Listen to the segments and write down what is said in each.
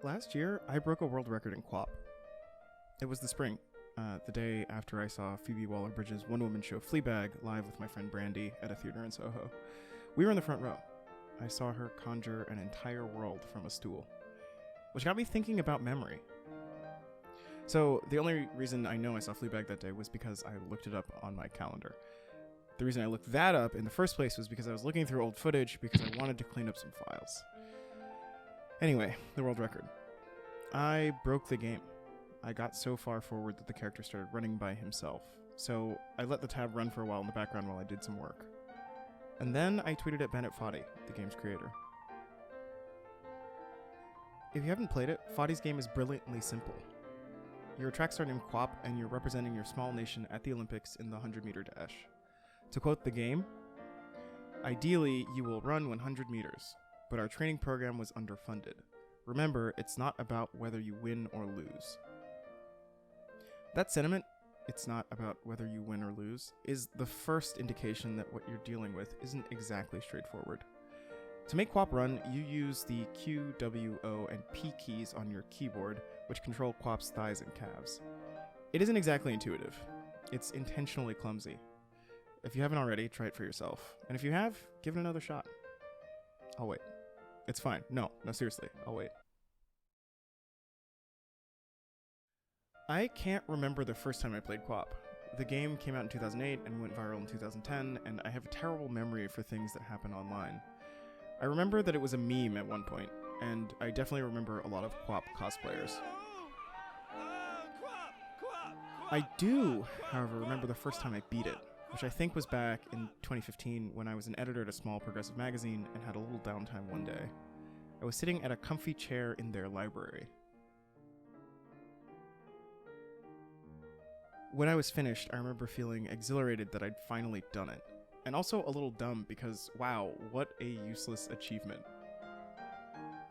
Last year, I broke a world record in QWOP. It was the spring, the day after I saw Phoebe Waller-Bridge's one-woman show Fleabag live with my friend Brandy at a theater in Soho. We were in the front row. I saw her conjure an entire world from a stool, which got me thinking about memory. So the only reason I know I saw Fleabag that day was because I looked it up on my calendar. The reason I looked that up in the first place was because I was looking through old footage because I wanted to clean up some files. Anyway, the world record. I broke the game. I got so far forward that the character started running by himself, so I let the tab run for a while in the background while I did some work. And then I tweeted at Bennett Foddy, the game's creator. If you haven't played it, Foddy's game is brilliantly simple. You're a track star named QWOP, and you're representing your small nation at the Olympics in the 100-meter dash. To quote the game, "Ideally, you will run 100 meters, but our training program was underfunded. Remember, it's not about whether you win or lose." That sentiment, "it's not about whether you win or lose," is the first indication that what you're dealing with isn't exactly straightforward. To make QWOP run, you use the Q, W, O, and P keys on your keyboard, which control QWOP's thighs and calves. It isn't exactly intuitive. It's intentionally clumsy. If you haven't already, try it for yourself. And if you have, give it another shot. I'll wait. It's fine. No, seriously, I'll wait. I can't remember the first time I played QWOP. The game came out in 2008 and went viral in 2010, and I have a terrible memory for things that happen online. I remember that it was a meme at one point, and I definitely remember a lot of QWOP cosplayers. I do, however, remember the first time I beat it, which I think was back in 2015 when I was an editor at a small progressive magazine and had a little downtime one day. I was sitting at a comfy chair in their library. When I was finished, I remember feeling exhilarated that I'd finally done it. And also a little dumb because, wow, what a useless achievement.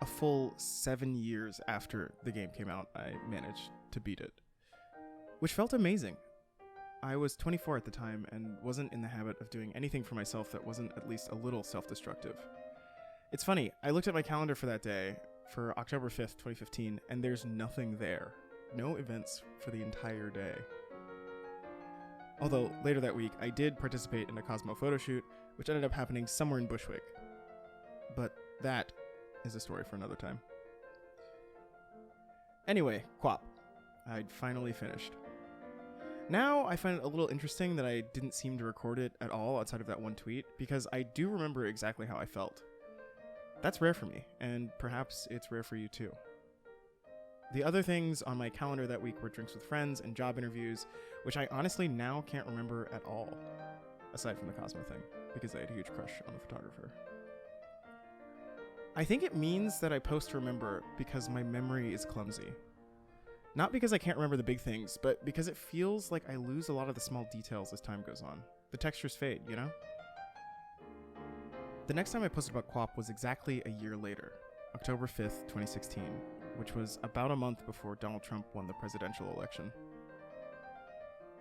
A full 7 years after the game came out, I managed to beat it, which felt amazing. I was 24 at the time and wasn't in the habit of doing anything for myself that wasn't at least a little self-destructive. It's funny, I looked at my calendar for that day, for October 5th, 2015, and there's nothing there. No events for the entire day. Although, later that week, I did participate in a Cosmo photo shoot, which ended up happening somewhere in Bushwick. But that is a story for another time. Anyway, QWOP. I'd finally finished. Now, I find it a little interesting that I didn't seem to record it at all outside of that one tweet, because I do remember exactly how I felt. That's rare for me, and perhaps it's rare for you too. The other things on my calendar that week were drinks with friends and job interviews, which I honestly now can't remember at all, aside from the Cosmo thing, because I had a huge crush on the photographer. I think it means that I post to remember because my memory is clumsy. Not because I can't remember the big things, but because it feels like I lose a lot of the small details as time goes on. The textures fade, you know? The next time I posted about QWOP was exactly a year later, October 5th, 2016, which was about a month before Donald Trump won the presidential election.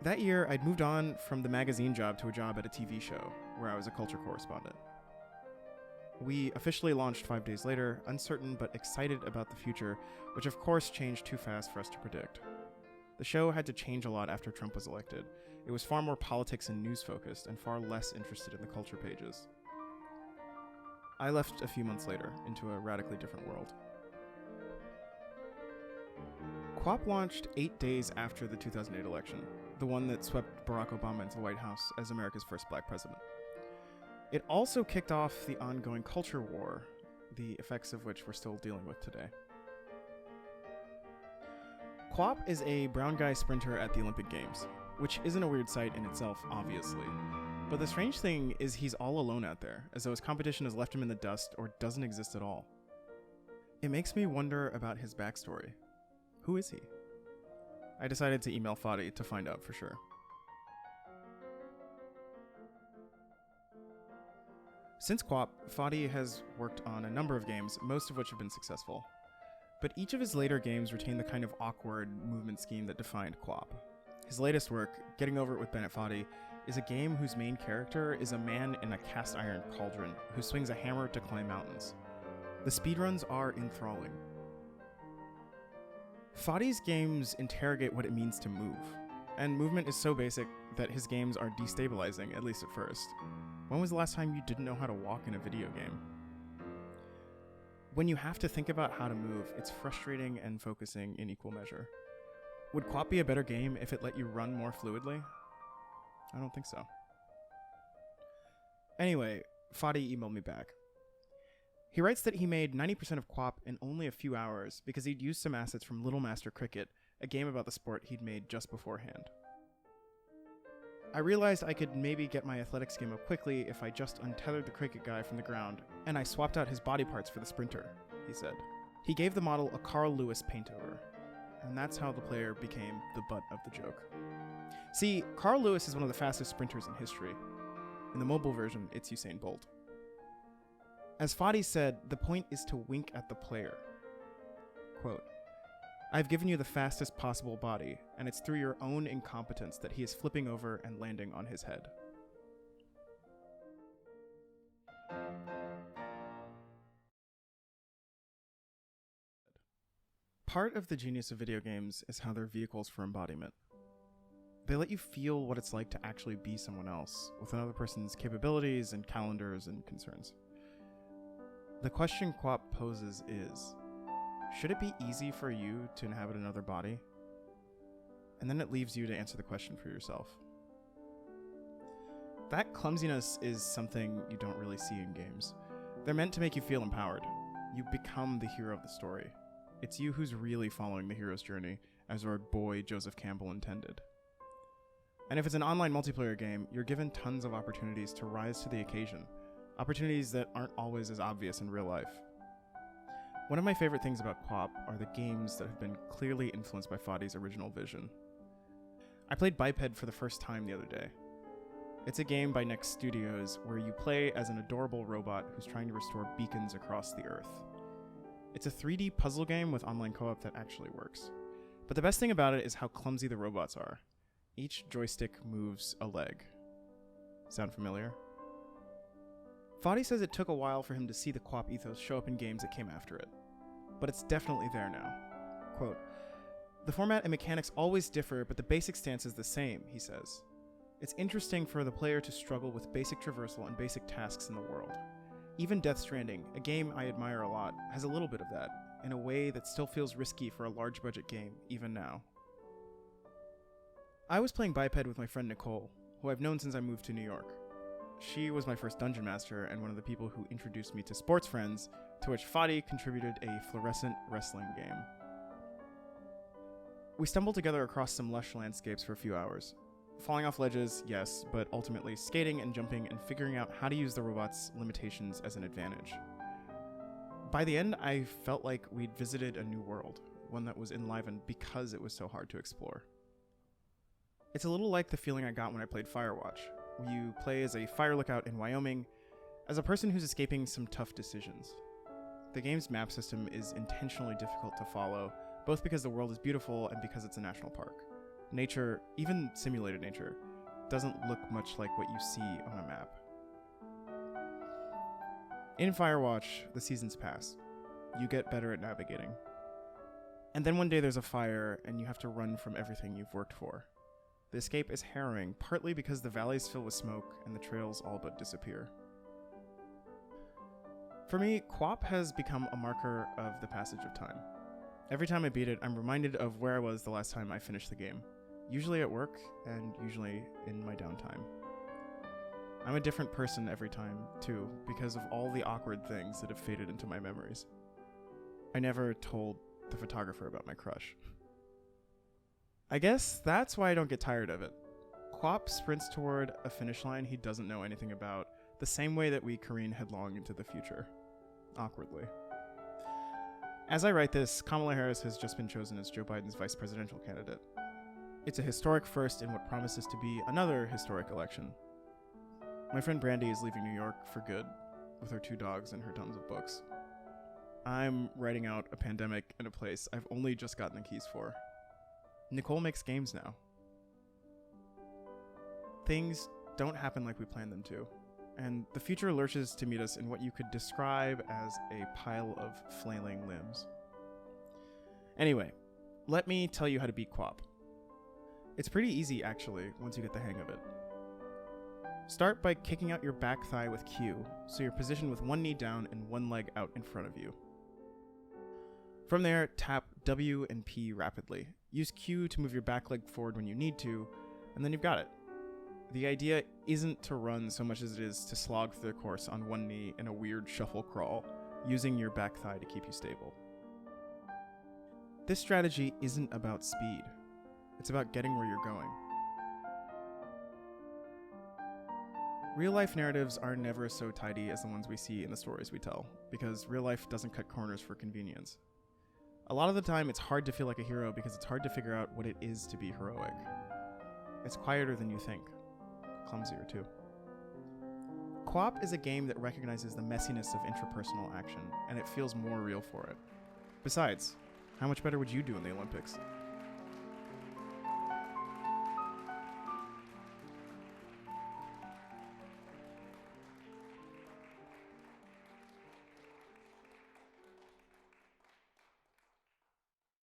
That year, I'd moved on from the magazine job to a job at a TV show, where I was a culture correspondent. We officially launched 5 days later, uncertain but excited about the future, which of course changed too fast for us to predict. The show had to change a lot after Trump was elected. It was far more politics and news focused, and far less interested in the culture pages. I left a few months later, into a radically different world. QWOP launched 8 days after the 2008 election, the one that swept Barack Obama into the White House as America's first black president. It also kicked off the ongoing culture war, the effects of which we're still dealing with today. QWOP is a brown guy sprinter at the Olympic Games, which isn't a weird sight in itself, obviously. But the strange thing is he's all alone out there, as though his competition has left him in the dust or doesn't exist at all. It makes me wonder about his backstory. Who is he? I decided to email Foddy to find out for sure. Since QWOP, Foddy has worked on a number of games, most of which have been successful. But each of his later games retain the kind of awkward movement scheme that defined QWOP. His latest work, Getting Over It with Bennett Foddy, is a game whose main character is a man in a cast iron cauldron who swings a hammer to climb mountains. The speedruns are enthralling. Foddy's games interrogate what it means to move, and movement is so basic that his games are destabilizing, at least at first. When was the last time you didn't know how to walk in a video game? When you have to think about how to move, it's frustrating and focusing in equal measure. Would QWOP be a better game if it let you run more fluidly? I don't think so. Anyway, Foddy emailed me back. He writes that he made 90% of QWOP in only a few hours because he'd used some assets from Little Master Cricket, a game about the sport he'd made just beforehand. I realized I could maybe get my athletics game up quickly if I just untethered the cricket guy from the ground, and I swapped out his body parts for the sprinter, he said. He gave the model a Carl Lewis paint-over, and that's how the player became the butt of the joke. See, Carl Lewis is one of the fastest sprinters in history. In the mobile version, it's Usain Bolt. As Foddy said, the point is to wink at the player. Quote, "I've given you the fastest possible body, and it's through your own incompetence that he is flipping over and landing on his head." Part of the genius of video games is how they're vehicles for embodiment. They let you feel what it's like to actually be someone else, with another person's capabilities and calendars and concerns. The question QWOP poses is, should it be easy for you to inhabit another body? And then it leaves you to answer the question for yourself. That clumsiness is something you don't really see in games. They're meant to make you feel empowered. You become the hero of the story. It's you who's really following the hero's journey, as our boy Joseph Campbell intended. And if it's an online multiplayer game, you're given tons of opportunities to rise to the occasion, opportunities that aren't always as obvious in real life. One of my favorite things about QWOP are the games that have been clearly influenced by Foddy's original vision. I played Biped for the first time the other day. It's a game by Next Studios where you play as an adorable robot who's trying to restore beacons across the Earth. It's a 3D puzzle game with online co-op that actually works. But the best thing about it is how clumsy the robots are. Each joystick moves a leg. Sound familiar? Foddy says it took a while for him to see the QWOP ethos show up in games that came after it. But it's definitely there now. Quote, "The format and mechanics always differ, but the basic stance is the same," he says. "It's interesting for the player to struggle with basic traversal and basic tasks in the world. Even Death Stranding, a game I admire a lot, has a little bit of that, in a way that still feels risky for a large budget game, even now." I was playing Biped with my friend Nicole, who I've known since I moved to New York. She was my first dungeon master and one of the people who introduced me to Sports Friends, to which Foddy contributed a fluorescent wrestling game. We stumbled together across some lush landscapes for a few hours. Falling off ledges, yes, but ultimately skating and jumping and figuring out how to use the robot's limitations as an advantage. By the end, I felt like we'd visited a new world, one that was enlivened because it was so hard to explore. It's a little like the feeling I got when I played Firewatch, where you play as a fire lookout in Wyoming, as a person who's escaping some tough decisions. The game's map system is intentionally difficult to follow, both because the world is beautiful and because it's a national park. Nature, even simulated nature, doesn't look much like what you see on a map. In Firewatch, the seasons pass. You get better at navigating. And then one day there's a fire, and you have to run from everything you've worked for. The escape is harrowing, partly because the valleys fill with smoke and the trails all but disappear. For me, QWOP has become a marker of the passage of time. Every time I beat it, I'm reminded of where I was the last time I finished the game. Usually at work, and usually in my downtime. I'm a different person every time, too, because of all the awkward things that have faded into my memories. I never told the photographer about my crush. I guess that's why I don't get tired of it. QWOP sprints toward a finish line he doesn't know anything about, the same way that we careen headlong into the future. Awkwardly. As I write this, Kamala Harris has just been chosen as Joe Biden's vice presidential candidate. It's a historic first in what promises to be another historic election. My friend Brandy is leaving New York for good, with her 2 dogs and her tons of books. I'm writing out a pandemic in a place I've only just gotten the keys for. Nicole makes games now. Things don't happen like we planned them to, and the future lurches to meet us in what you could describe as a pile of flailing limbs. Anyway, Let me tell you how to beat QWOP. It's pretty easy, actually, once you get the hang of it. Start by kicking out your back thigh with Q, so you're positioned with one knee down and one leg out in front of you. From there, tap W and P rapidly. Use Q to move your back leg forward when you need to, and then you've got it. The idea isn't to run so much as it is to slog through the course on one knee in a weird shuffle crawl, using your back thigh to keep you stable. This strategy isn't about speed. It's about getting where you're going. Real-life narratives are never so tidy as the ones we see in the stories we tell, because real life doesn't cut corners for convenience. A lot of the time, it's hard to feel like a hero because it's hard to figure out what it is to be heroic. It's quieter than you think. Clumsier, too. QWOP is a game that recognizes the messiness of intrapersonal action, and it feels more real for it. Besides, how much better would you do in the Olympics?